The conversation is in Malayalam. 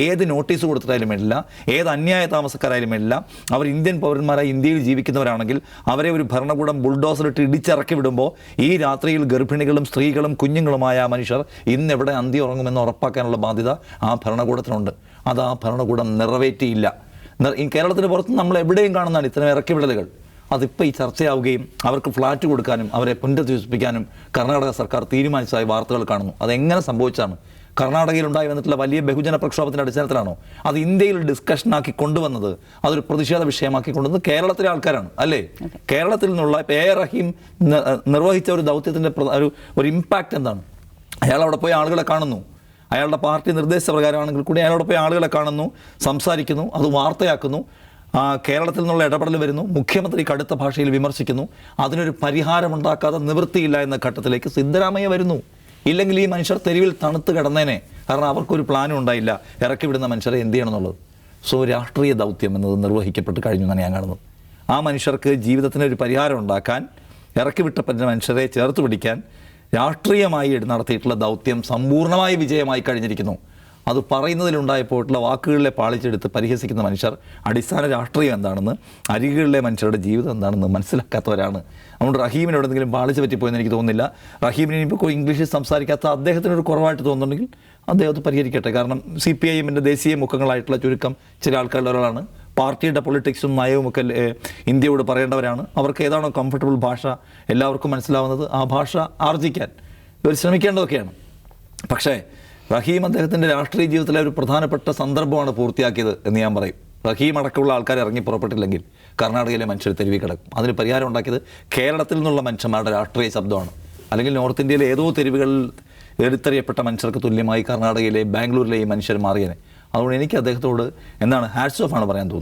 ഏത് നോട്ടീസ് കൊടുത്തിട്ടായാലും വേണ്ടില്ല, ഏത് അന്യായ താമസക്കാരായാലും വേണ്ടില്ല, അവർ ഇന്ത്യൻ പൗരന്മാരായി ഇന്ത്യയിൽ ജീവിക്കുന്നവരാണെങ്കിൽ അവരെ ഒരു ഭരണകൂടം ബുൾഡോസറിട്ട് ഇടിച്ചിറക്കി വിടുമ്പോൾ ഈ രാത്രിയിൽ ഗർഭിണികളും സ്ത്രീകളും കുഞ്ഞുങ്ങളുമായ മനുഷ്യർ ഇന്നെവിടെ അന്തി ഉറങ്ങുമെന്ന് ഉറപ്പാക്കാനുള്ള ബാധ്യത ആ ഭരണകൂടത്തിനുണ്ട്. അത് ആ ഭരണകൂടം നിറവേറ്റിയില്ല. കേരളത്തിന് പുറത്ത് നമ്മൾ എവിടെയും കാണുന്നതാണ് ഇത്തരം ഇറക്കി വിടലുകൾ. അതിപ്പോൾ ഈ ചർച്ചയാവുകയും അവർക്ക് ഫ്ലാറ്റ് കൊടുക്കാനും അവരെ പുനരധിവസിപ്പിക്കാനും കർണാടക സർക്കാർ തീരുമാനിച്ചതായി വാർത്തകൾ കാണുന്നു. അതെങ്ങനെ സംഭവിച്ചാണ്? കർണാടകയിൽ ഉണ്ടായി വന്നിട്ടുള്ള വലിയ ബഹുജന പ്രക്ഷോഭത്തിൻ്റെ അടിസ്ഥാനത്തിലാണോ? അത് ഇന്ത്യയിൽ ഡിസ്കഷനാക്കി കൊണ്ടുവന്നത്, അതൊരു പ്രതിഷേധ വിഷയമാക്കി കൊണ്ടുവന്നത് കേരളത്തിലെ ആൾക്കാരാണ് അല്ലേ? കേരളത്തിൽ നിന്നുള്ള എ റഹീം നിർവഹിച്ച ഒരു ദൗത്യത്തിൻ്റെ ഒരു ഇമ്പാക്റ്റ് എന്താണ്? അയാൾ അവിടെ പോയി ആളുകളെ കാണുന്നു, അയാളുടെ പാർട്ടി നിർദ്ദേശപ്രകാരമാണെങ്കിൽ കൂടി അയാളോട് പോയി ആളുകളെ കാണുന്നു, സംസാരിക്കുന്നു, അത് വാർത്തയാക്കുന്നു, കേരളത്തിൽ നിന്നുള്ള ഇടപെടൽ വരുന്നു, മുഖ്യമന്ത്രി കടുത്ത ഭാഷയിൽ വിമർശിക്കുന്നു, അതിനൊരു പരിഹാരമുണ്ടാക്കാതെ നിവൃത്തിയില്ല എന്ന ഘട്ടത്തിലേക്ക് സിദ്ധരാമയ്യ വരുന്നു. ഇല്ലെങ്കിൽ ഈ മനുഷ്യർ തെരുവിൽ തണുത്ത് കിടന്നേനെ. കാരണം അവർക്കൊരു പ്ലാനും ഉണ്ടായില്ല ഇറക്കി വിടുന്ന മനുഷ്യരെ എന്ത് ചെയ്യണമെന്നുള്ളത്. സോ രാഷ്ട്രീയ ദൗത്യം എന്നത് നിർവഹിക്കപ്പെട്ട് കഴിഞ്ഞു എന്നാണ് ഞാൻ കാണുന്നത്. ആ മനുഷ്യർക്ക് ജീവിതത്തിന് ഒരു പരിഹാരം ഉണ്ടാക്കാൻ, ഇറക്കി വിട്ട മനുഷ്യരെ ചേർത്ത് പിടിക്കാൻ രാഷ്ട്രീയമായി നടത്തിയിട്ടുള്ള ദൗത്യം സമ്പൂർണ്ണമായി വിജയമായി കഴിഞ്ഞിരിക്കുന്നു. അത് പറയുന്നതിലുണ്ടായപ്പോയിട്ടുള്ള വാക്കുകളിലെ പാളിച്ചെടുത്ത് പരിഹസിക്കുന്ന മനുഷ്യർ അടിസ്ഥാന രാഷ്ട്രീയം എന്താണെന്ന്, അരികുകളിലെ മനുഷ്യരുടെ ജീവിതം എന്താണെന്ന് മനസ്സിലാക്കാത്തവരാണ്. അതുകൊണ്ട് റഹീമിന് എവിടെയെങ്കിലും പാളിച്ച പറ്റിപ്പോയെന്ന് എനിക്ക് തോന്നുന്നില്ല. റഹീമിന് ഇപ്പോൾ ഇംഗ്ലീഷിൽ സംസാരിക്കാത്ത അദ്ദേഹത്തിനൊരു കുറവായിട്ട് തോന്നുന്നുണ്ടെങ്കിൽ അദ്ദേഹത്തെ പരിഹരിക്കട്ടെ. കാരണം CPIMൻ്റെ ദേശീയ മുഖങ്ങളായിട്ടുള്ള ചുരുക്കം ചില ആൾക്കാരുടെ ഒരാളാണ്. പാർട്ടിയുടെ പൊളിറ്റിക്സും നയവും ഒക്കെ ഇന്ത്യയോട് പറയേണ്ടവരാണ്. അവർക്ക് ഏതാണോ കംഫർട്ടബിൾ ഭാഷ എല്ലാവർക്കും മനസ്സിലാവുന്നത്, ആ ഭാഷ ആർജിക്കാൻ ഇവർ ശ്രമിക്കേണ്ടതൊക്കെയാണ്. പക്ഷേ റഹീം അദ്ദേഹത്തിൻ്റെ രാഷ്ട്രീയ ജീവിതത്തിലെ ഒരു പ്രധാനപ്പെട്ട സന്ദർഭമാണ് പൂർത്തിയാക്കിയത് എന്ന് ഞാൻ പറയും. റഹീം അടക്കമുള്ള ആൾക്കാർ ഇറങ്ങി പുറപ്പെട്ടില്ലെങ്കിൽ കർണാടകയിലെ മനുഷ്യർ തെരുവി കിടക്കും. അതിന് പരിഹാരം ഉണ്ടാക്കിയത് കേരളത്തിൽ നിന്നുള്ള മനുഷ്യന്മാരുടെ രാഷ്ട്രീയ ശബ്ദമാണ്. അല്ലെങ്കിൽ നോർത്ത് ഇന്ത്യയിലെ ഏതോ തെരുവുകളിൽ എടുത്തെറിയപ്പെട്ട മനുഷ്യർക്ക് തുല്യമായി കർണാടകയിലെ ബാംഗ്ലൂരിലെ ഈ മനുഷ്യർ മാറിയനെ. അതുകൊണ്ട് എനിക്ക് അദ്ദേഹത്തോട് ഹാറ്റ്സ് ഓഫ് ആണ് പറയാൻ തോന്നുന്നത്.